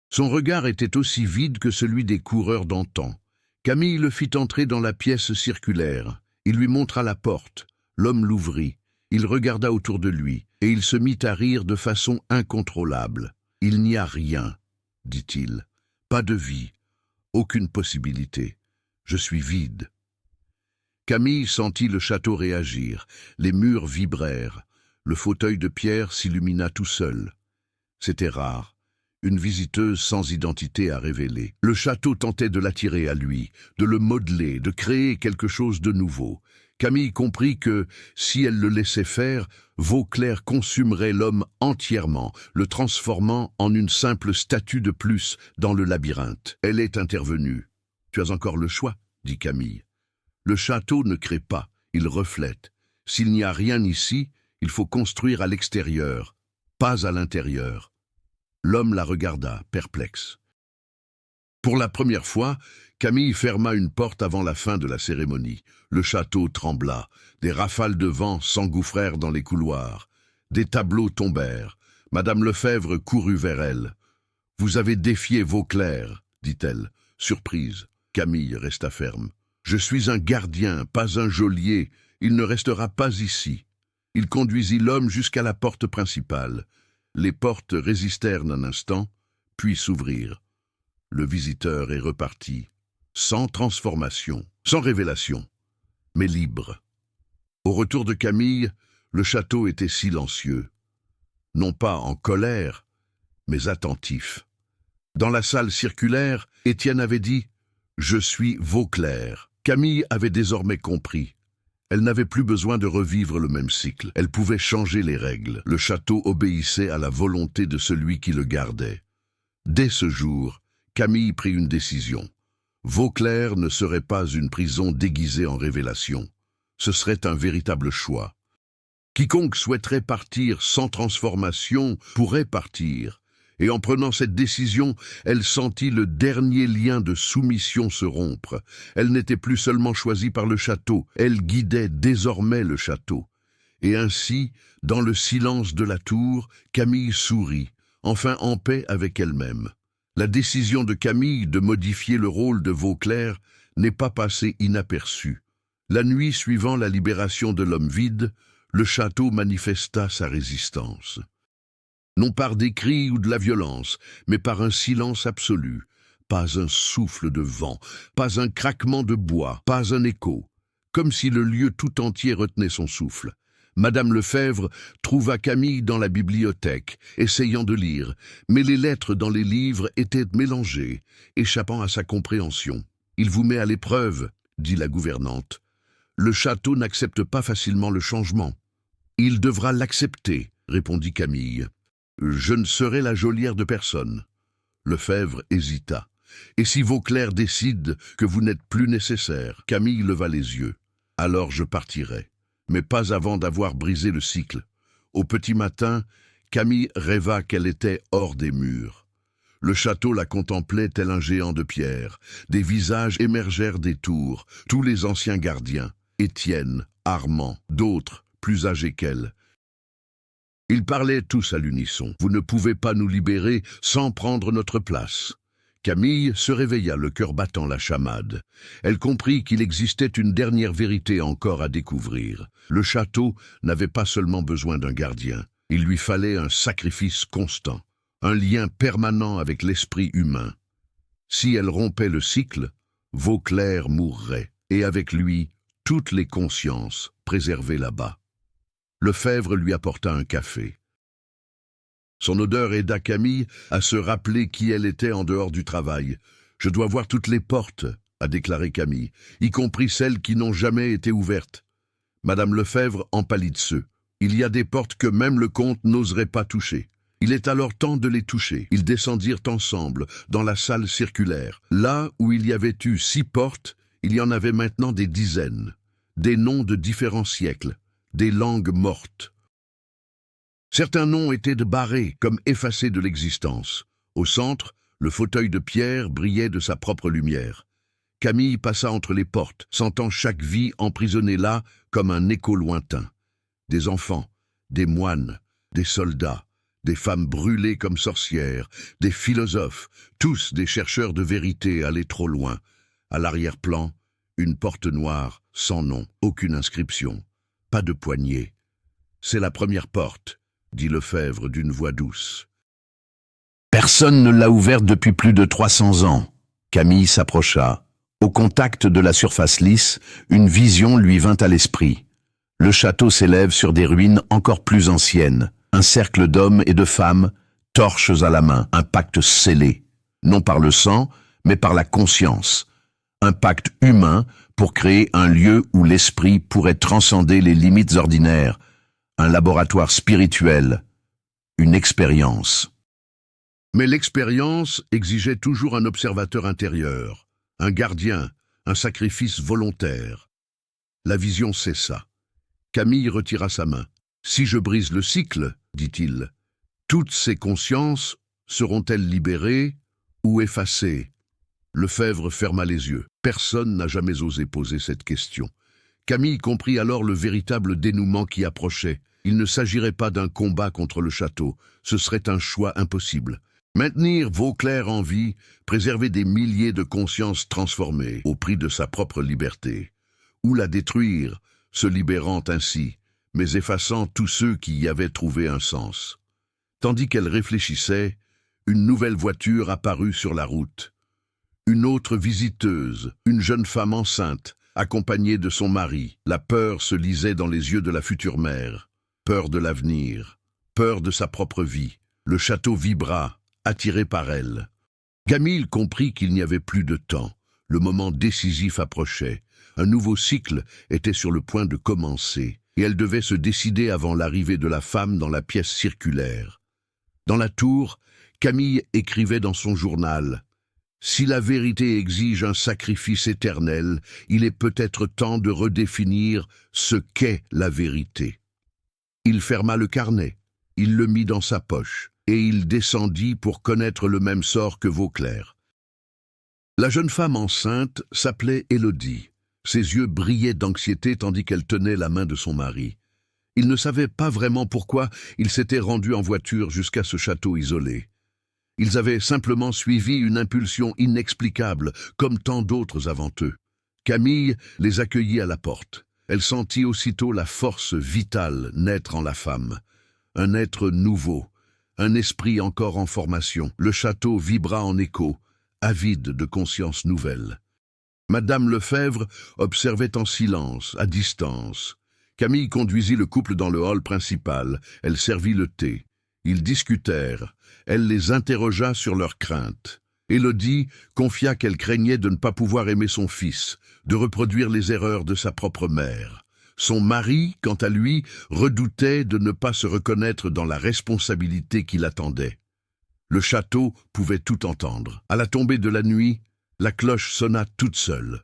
Son regard était aussi vide que celui des coureurs d'antan. Camille le fit entrer dans la pièce circulaire. Il lui montra la porte. L'homme l'ouvrit. Il regarda autour de lui, et il se mit à rire de façon incontrôlable. « Il n'y a rien, dit-il. Pas de vie, aucune possibilité. Je suis vide. » Camille sentit le château réagir. Les murs vibrèrent. Le fauteuil de pierre s'illumina tout seul. C'était rare. Une visiteuse sans identité à révéler. Le château tentait de l'attirer à lui, de le modeler, de créer quelque chose de nouveau. Camille comprit que, si elle le laissait faire, Vauclair consumerait l'homme entièrement, le transformant en une simple statue de plus dans le labyrinthe. Elle est intervenue. « Tu as encore le choix, » dit Camille. « Le château ne crée pas, il reflète. S'il n'y a rien ici, il faut construire à l'extérieur, pas à l'intérieur. » L'homme la regarda, perplexe. Pour la première fois, Camille ferma une porte avant la fin de la cérémonie. Le château trembla. Des rafales de vent s'engouffrèrent dans les couloirs. Des tableaux tombèrent. Madame Lefebvre courut vers elle. « Vous avez défié Vauclair, dit-elle, surprise. Camille resta ferme. « Je suis un gardien, pas un geôlier. Il ne restera pas ici. » Il conduisit l'homme jusqu'à la porte principale. Les portes résistèrent un instant, puis s'ouvrirent. Le visiteur est reparti, sans transformation, sans révélation, mais libre. Au retour de Camille, le château était silencieux. Non pas en colère, mais attentif. Dans la salle circulaire, Étienne avait dit « Je suis Vauclair ». Camille avait désormais compris. Elle n'avait plus besoin de revivre le même cycle. Elle pouvait changer les règles. Le château obéissait à la volonté de celui qui le gardait. Dès ce jour, Camille prit une décision. Vauclair ne serait pas une prison déguisée en révélation. Ce serait un véritable choix. Quiconque souhaiterait partir sans transformation pourrait partir. Et en prenant cette décision, elle sentit le dernier lien de soumission se rompre. Elle n'était plus seulement choisie par le château, elle guidait désormais le château. Et ainsi, dans le silence de la tour, Camille sourit, enfin en paix avec elle-même. La décision de Camille de modifier le rôle de Vauclair n'est pas passée inaperçue. La nuit suivant la libération de l'homme vide, le château manifesta sa résistance. Non par des cris ou de la violence, mais par un silence absolu. Pas un souffle de vent, pas un craquement de bois, pas un écho. Comme si le lieu tout entier retenait son souffle. Madame Lefebvre trouva Camille dans la bibliothèque, essayant de lire, mais les lettres dans les livres étaient mélangées, échappant à sa compréhension. « Il vous met à l'épreuve, » dit la gouvernante. « Le château n'accepte pas facilement le changement. »« Il devra l'accepter, » répondit Camille. « Je ne serai la geôlière de personne. » Lefebvre hésita. « Et si Vauclair décide que vous n'êtes plus nécessaire ?» Camille leva les yeux. « Alors je partirai. Mais pas avant d'avoir brisé le cycle. » Au petit matin, Camille rêva qu'elle était hors des murs. Le château la contemplait tel un géant de pierre. Des visages émergèrent des tours, tous les anciens gardiens, Étienne, Armand, d'autres, plus âgés qu'elle. Ils parlaient tous à l'unisson. « Vous ne pouvez pas nous libérer sans prendre notre place. » Camille se réveilla, le cœur battant la chamade. Elle comprit qu'il existait une dernière vérité encore à découvrir. Le château n'avait pas seulement besoin d'un gardien. Il lui fallait un sacrifice constant, un lien permanent avec l'esprit humain. Si elle rompait le cycle, Vauclair mourrait, et avec lui, toutes les consciences préservées là-bas. Lefebvre lui apporta un café. Son odeur aida Camille à se rappeler qui elle était en dehors du travail. « Je dois voir toutes les portes, » a déclaré Camille, « y compris celles qui n'ont jamais été ouvertes. » Madame Lefebvre empâlissait. « Il y a des portes que même le comte n'oserait pas toucher. Il est alors temps de les toucher. » Ils descendirent ensemble dans la salle circulaire. Là où il y avait eu 6 portes, il y en avait maintenant des dizaines. Des noms de différents siècles, des langues mortes. Certains noms étaient barrés, comme effacés de l'existence. Au centre, le fauteuil de pierre brillait de sa propre lumière. Camille passa entre les portes, sentant chaque vie emprisonnée là comme un écho lointain. Des enfants, des moines, des soldats, des femmes brûlées comme sorcières, des philosophes, tous des chercheurs de vérité allés trop loin. À l'arrière-plan, une porte noire, sans nom, aucune inscription, pas de poignée. « C'est la première porte », dit Lefebvre d'une voix douce. Personne ne l'a ouverte depuis plus de 300 ans. Camille s'approcha. Au contact de la surface lisse, une vision lui vint à l'esprit. Le château s'élève sur des ruines encore plus anciennes. Un cercle d'hommes et de femmes, torches à la main, un pacte scellé, non par le sang, mais par la conscience. Un pacte humain pour créer un lieu où l'esprit pourrait transcender les limites ordinaires, un laboratoire spirituel, une expérience. Mais l'expérience exigeait toujours un observateur intérieur, un gardien, un sacrifice volontaire. La vision cessa. Camille retira sa main. « Si je brise le cycle, dit-il, toutes ces consciences seront-elles libérées ou effacées ?» Lefebvre ferma les yeux. Personne n'a jamais osé poser cette question. Camille comprit alors le véritable dénouement qui approchait. Il ne s'agirait pas d'un combat contre le château, ce serait un choix impossible. Maintenir Vauclair en vie, préserver des milliers de consciences transformées au prix de sa propre liberté, ou la détruire, se libérant ainsi, mais effaçant tous ceux qui y avaient trouvé un sens. Tandis qu'elle réfléchissait, une nouvelle voiture apparut sur la route. Une autre visiteuse, une jeune femme enceinte, accompagnée de son mari. La peur se lisait dans les yeux de la future mère. Peur de l'avenir, peur de sa propre vie. Le château vibra, attiré par elle. Camille comprit qu'il n'y avait plus de temps. Le moment décisif approchait. Un nouveau cycle était sur le point de commencer, et elle devait se décider avant l'arrivée de la femme dans la pièce circulaire. Dans la tour, Camille écrivait dans son journal « Si la vérité exige un sacrifice éternel, il est peut-être temps de redéfinir ce qu'est la vérité. » Il ferma le carnet, il le mit dans sa poche, et il descendit pour connaître le même sort que Vauclair. La jeune femme enceinte s'appelait Élodie. Ses yeux brillaient d'anxiété tandis qu'elle tenait la main de son mari. Il ne savait pas vraiment pourquoi ils s'étaient rendus en voiture jusqu'à ce château isolé. Ils avaient simplement suivi une impulsion inexplicable, comme tant d'autres avant eux. Camille les accueillit à la porte. Elle sentit aussitôt la force vitale naître en la femme. Un être nouveau, un esprit encore en formation. Le château vibra en écho, avide de conscience nouvelle. Madame Lefebvre observait en silence, à distance. Camille conduisit le couple dans le hall principal. Elle servit le thé. Ils discutèrent. Elle les interrogea sur leurs craintes. Élodie confia qu'elle craignait de ne pas pouvoir aimer son fils, de reproduire les erreurs de sa propre mère. Son mari, quant à lui, redoutait de ne pas se reconnaître dans la responsabilité qui l'attendait. Le château pouvait tout entendre. À la tombée de la nuit, la cloche sonna toute seule.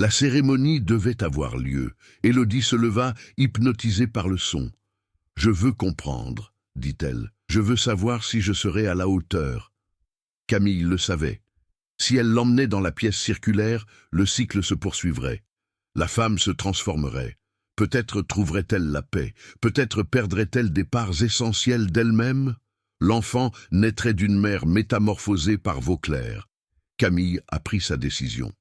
La cérémonie devait avoir lieu. Élodie se leva, hypnotisée par le son. « Je veux comprendre, » dit-elle. « Je veux savoir si je serai à la hauteur. » Camille le savait. Si elle l'emmenait dans la pièce circulaire, le cycle se poursuivrait. La femme se transformerait. Peut-être trouverait-elle la paix. Peut-être perdrait-elle des parts essentielles d'elle-même. L'enfant naîtrait d'une mère métamorphosée par Vauclair. Camille a pris sa décision.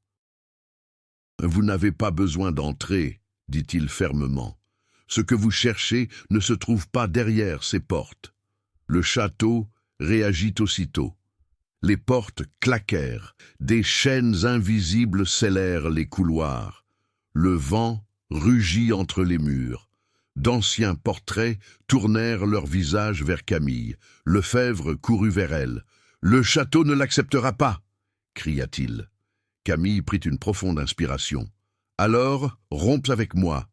« Vous n'avez pas besoin d'entrer, » dit-il fermement. « Ce que vous cherchez ne se trouve pas derrière ces portes. » Le château réagit aussitôt. Les portes claquèrent, des chaînes invisibles scellèrent les couloirs. Le vent rugit entre les murs. D'anciens portraits tournèrent leurs visages vers Camille. Lefebvre courut vers elle. « Le château ne l'acceptera pas !» cria-t-il. Camille prit une profonde inspiration. « Alors, romps avec moi !»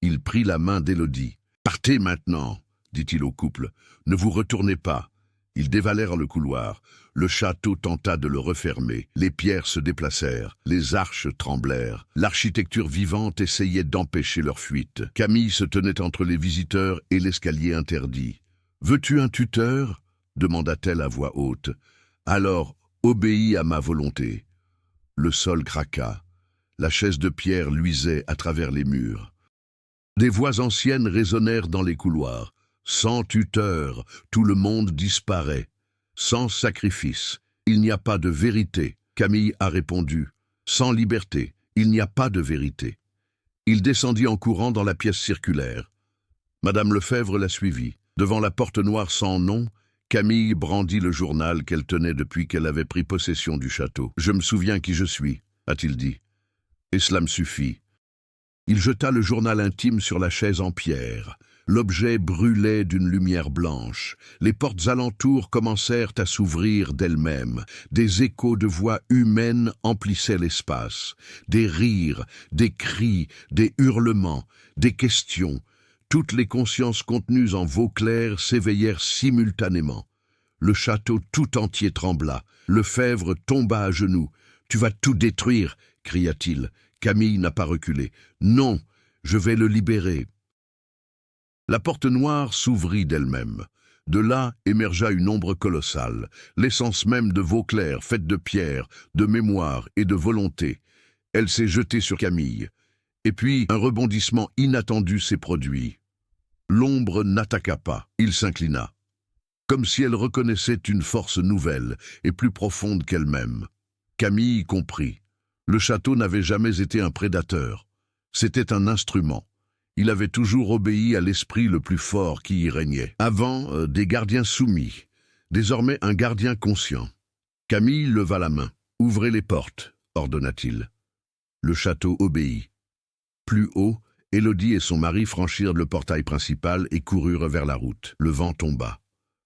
Il prit la main d'Élodie. « Partez maintenant !» dit-il au couple. « Ne vous retournez pas. Ils dévalèrent le couloir. Le château tenta de le refermer. Les pierres se déplacèrent. Les arches tremblèrent. L'architecture vivante essayait d'empêcher leur fuite. Camille se tenait entre les visiteurs et l'escalier interdit. « Veux-tu un tuteur ?» demanda-t-elle à voix haute. « Alors, obéis à ma volonté. » Le sol craqua. La chaise de pierre luisait à travers les murs. Des voix anciennes résonnèrent dans les couloirs. Sans tuteur, tout le monde disparaît. Sans sacrifice, il n'y a pas de vérité. Camille a répondu. Sans liberté, il n'y a pas de vérité. Il descendit en courant dans la pièce circulaire. Madame Lefebvre la suivit. Devant la porte noire sans nom, Camille brandit le journal qu'elle tenait depuis qu'elle avait pris possession du château. « Je me souviens qui je suis », a-t-il dit. Et cela me suffit. Il jeta le journal intime sur la chaise en pierre. L'objet brûlait d'une lumière blanche. Les portes alentours commencèrent à s'ouvrir d'elles-mêmes. Des échos de voix humaines emplissaient l'espace. Des rires, des cris, des hurlements, des questions. Toutes les consciences contenues en Vauclair s'éveillèrent simultanément. Le château tout entier trembla. Lefebvre tomba à genoux. « Tu vas tout détruire !» cria-t-il. Camille n'a pas reculé. « Non, je vais le libérer. » La porte noire s'ouvrit d'elle-même. De là émergea une ombre colossale, l'essence même de Vauclair, faite de pierre, de mémoire et de volonté. Elle s'est jetée sur Camille. Et puis, un rebondissement inattendu s'est produit. L'ombre n'attaqua pas, il s'inclina. Comme si elle reconnaissait une force nouvelle et plus profonde qu'elle-même. Camille comprit. Le château n'avait jamais été un prédateur. C'était un instrument. Il avait toujours obéi à l'esprit le plus fort qui y régnait. Avant, des gardiens soumis. Désormais, un gardien conscient. Camille leva la main. « Ouvrez les portes », ordonna-t-il. Le château obéit. Plus haut, Élodie et son mari franchirent le portail principal et coururent vers la route. Le vent tomba.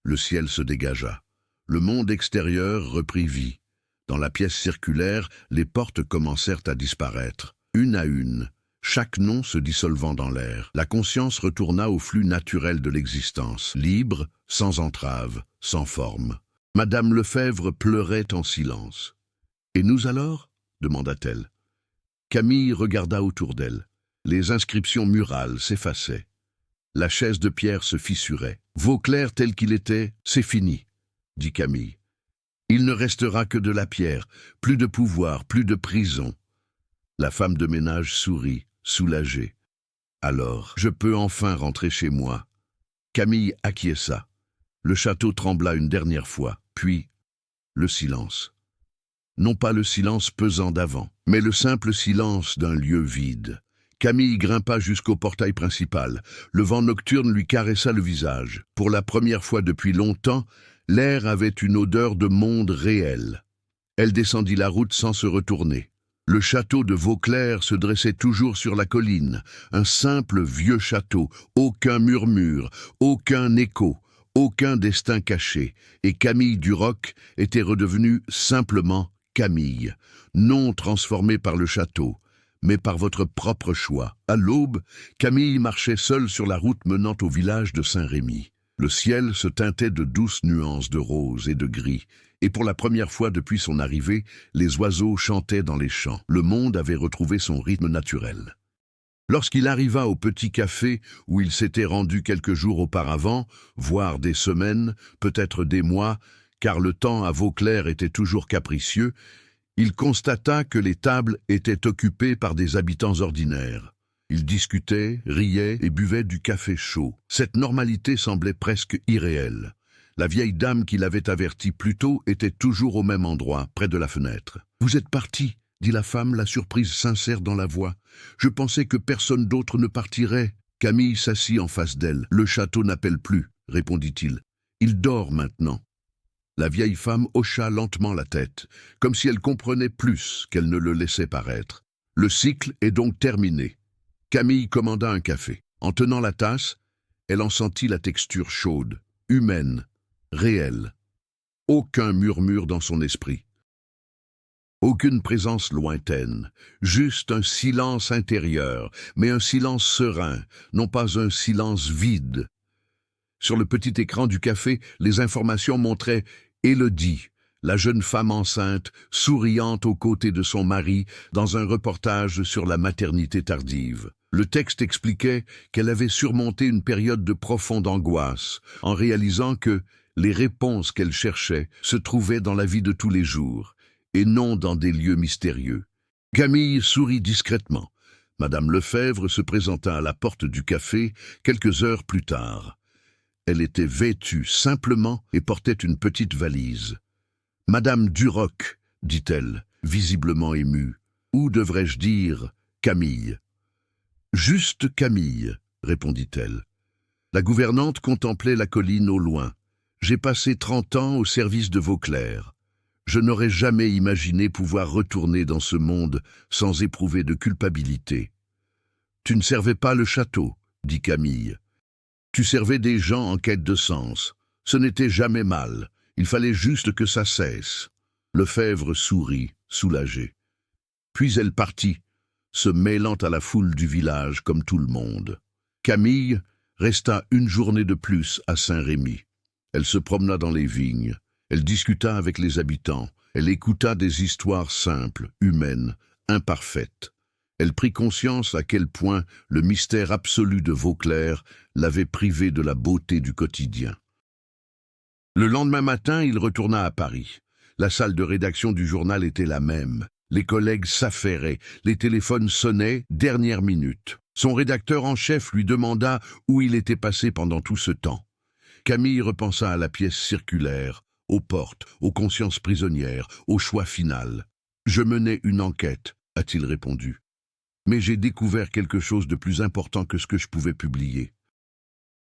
Le ciel se dégagea. Le monde extérieur reprit vie. Dans la pièce circulaire, les portes commencèrent à disparaître, une à une. Chaque nom se dissolvant dans l'air, la conscience retourna au flux naturel de l'existence, libre, sans entrave, sans forme. Madame Lefebvre pleurait en silence. « Et nous alors » demanda-t-elle. Camille regarda autour d'elle. Les inscriptions murales s'effaçaient. La chaise de pierre se fissurait. « Vauclair tel qu'il était, c'est fini » dit Camille. « Il ne restera que de la pierre, plus de pouvoir, plus de prison. » La femme de ménage sourit. Soulagée. « Alors, je peux enfin rentrer chez moi. » Camille acquiesça. Le château trembla une dernière fois, puis le silence. Non pas le silence pesant d'avant, mais le simple silence d'un lieu vide. Camille grimpa jusqu'au portail principal. Le vent nocturne lui caressa le visage. Pour la première fois depuis longtemps, l'air avait une odeur de monde réel. Elle descendit la route sans se retourner. Le château de Vauclair se dressait toujours sur la colline, un simple vieux château, aucun murmure, aucun écho, aucun destin caché, et Camille Duroc était redevenue simplement Camille, non transformée par le château, mais par votre propre choix. À l'aube, Camille marchait seule sur la route menant au village de Saint-Rémy. Le ciel se teintait de douces nuances de rose et de gris, et pour la première fois depuis son arrivée, les oiseaux chantaient dans les champs. Le monde avait retrouvé son rythme naturel. Lorsqu'il arriva au petit café où il s'était rendu quelques jours auparavant, voire des semaines, peut-être des mois, car le temps à Vauclair était toujours capricieux, il constata que les tables étaient occupées par des habitants ordinaires. Ils discutaient, riaient et buvaient du café chaud. Cette normalité semblait presque irréelle. La vieille dame qui l'avait averti plus tôt était toujours au même endroit, près de la fenêtre. « Vous êtes parti » dit la femme, la surprise sincère dans la voix. « Je pensais que personne d'autre ne partirait. » Camille s'assit en face d'elle. « Le château n'appelle plus » répondit-il. « Il dort maintenant. » La vieille femme hocha lentement la tête, comme si elle comprenait plus qu'elle ne le laissait paraître. « Le cycle est donc terminé. » Camille commanda un café. En tenant la tasse, elle en sentit la texture chaude, humaine, réelle. Aucun murmure dans son esprit. Aucune présence lointaine, juste un silence intérieur, mais un silence serein, non pas un silence vide. Sur le petit écran du café, les informations montraient Élodie, la jeune femme enceinte, souriante aux côtés de son mari, dans un reportage sur la maternité tardive. Le texte expliquait qu'elle avait surmonté une période de profonde angoisse, en réalisant que les réponses qu'elle cherchait se trouvaient dans la vie de tous les jours, et non dans des lieux mystérieux. Camille sourit discrètement. Madame Lefebvre se présenta à la porte du café quelques heures plus tard. Elle était vêtue simplement et portait une petite valise. « Madame Duroc, dit-elle, visiblement émue. Ou devrais-je dire Camille ?»« Juste Camille, répondit-elle. La gouvernante contemplait la colline au loin. « J'ai passé 30 ans au service de Vauclair. Je n'aurais jamais imaginé pouvoir retourner dans ce monde sans éprouver de culpabilité. »« Tu ne servais pas le château, dit Camille. Tu servais des gens en quête de sens. Ce n'était jamais mal. Il fallait juste que ça cesse. » Lefebvre sourit, soulagé. Puis elle partit, se mêlant à la foule du village comme tout le monde. Camille resta une journée de plus à Saint-Rémy. Elle se promena dans les vignes. Elle discuta avec les habitants. Elle écouta des histoires simples, humaines, imparfaites. Elle prit conscience à quel point le mystère absolu de Vauclair l'avait privée de la beauté du quotidien. Le lendemain matin, il retourna à Paris. La salle de rédaction du journal était la même. Les collègues s'affairaient, les téléphones sonnaient, dernière minute. Son rédacteur en chef lui demanda où il était passé pendant tout ce temps. Camille repensa à la pièce circulaire, aux portes, aux consciences prisonnières, au choix final. « Je menais une enquête », a-t-il répondu. « Mais j'ai découvert quelque chose de plus important que ce que je pouvais publier. »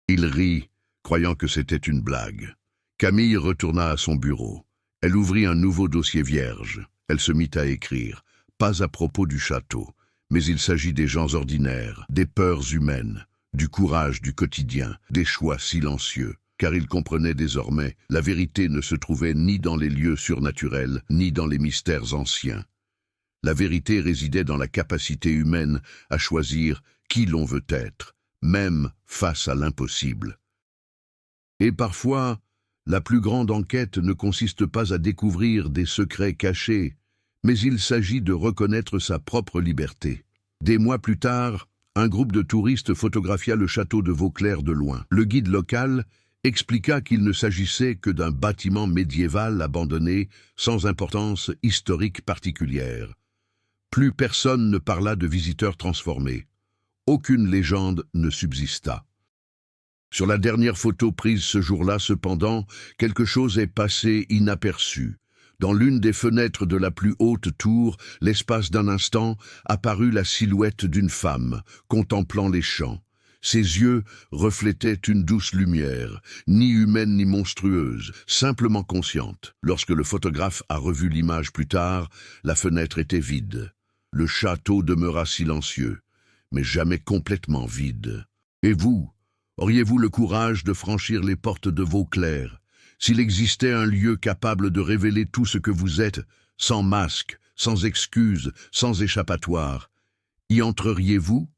Il rit, croyant que c'était une blague. Camille retourna à son bureau. Elle ouvrit un nouveau dossier vierge. Elle se mit à écrire, pas à propos du château, mais il s'agit des gens ordinaires, des peurs humaines, du courage du quotidien, des choix silencieux, car il comprenait désormais, la vérité ne se trouvait ni dans les lieux surnaturels, ni dans les mystères anciens. La vérité résidait dans la capacité humaine à choisir qui l'on veut être, même face à l'impossible. Et parfois, la plus grande enquête ne consiste pas à découvrir des secrets cachés, mais il s'agit de reconnaître sa propre liberté. Des mois plus tard, un groupe de touristes photographia le château de Vauclair de loin. Le guide local expliqua qu'il ne s'agissait que d'un bâtiment médiéval abandonné sans importance historique particulière. Plus personne ne parla de visiteurs transformés. Aucune légende ne subsista. Sur la dernière photo prise ce jour-là, cependant, quelque chose est passé inaperçu. Dans l'une des fenêtres de la plus haute tour, l'espace d'un instant, apparut la silhouette d'une femme, contemplant les champs. Ses yeux reflétaient une douce lumière, ni humaine ni monstrueuse, simplement consciente. Lorsque le photographe a revu l'image plus tard, la fenêtre était vide. Le château demeura silencieux, mais jamais complètement vide. Et vous, auriez-vous le courage de franchir les portes de Vauclair, s'il existait un lieu capable de révéler tout ce que vous êtes, sans masque, sans excuse, sans échappatoire? Y entreriez-vous?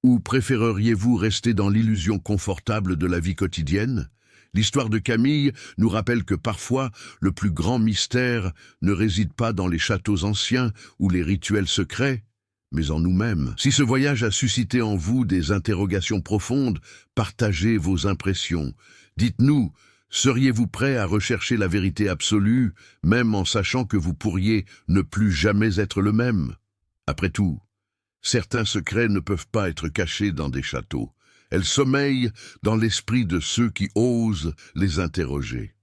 Ou préféreriez-vous rester dans l'illusion confortable de la vie quotidienne? L'histoire de Camille nous rappelle que parfois, le plus grand mystère ne réside pas dans les châteaux anciens ou les rituels secrets, mais en nous-mêmes. Si ce voyage a suscité en vous des interrogations profondes, partagez vos impressions. Dites-nous, seriez-vous prêt à rechercher la vérité absolue, même en sachant que vous pourriez ne plus jamais être le même? Après tout, certains secrets ne peuvent pas être cachés dans des châteaux. Elles sommeillent dans l'esprit de ceux qui osent les interroger.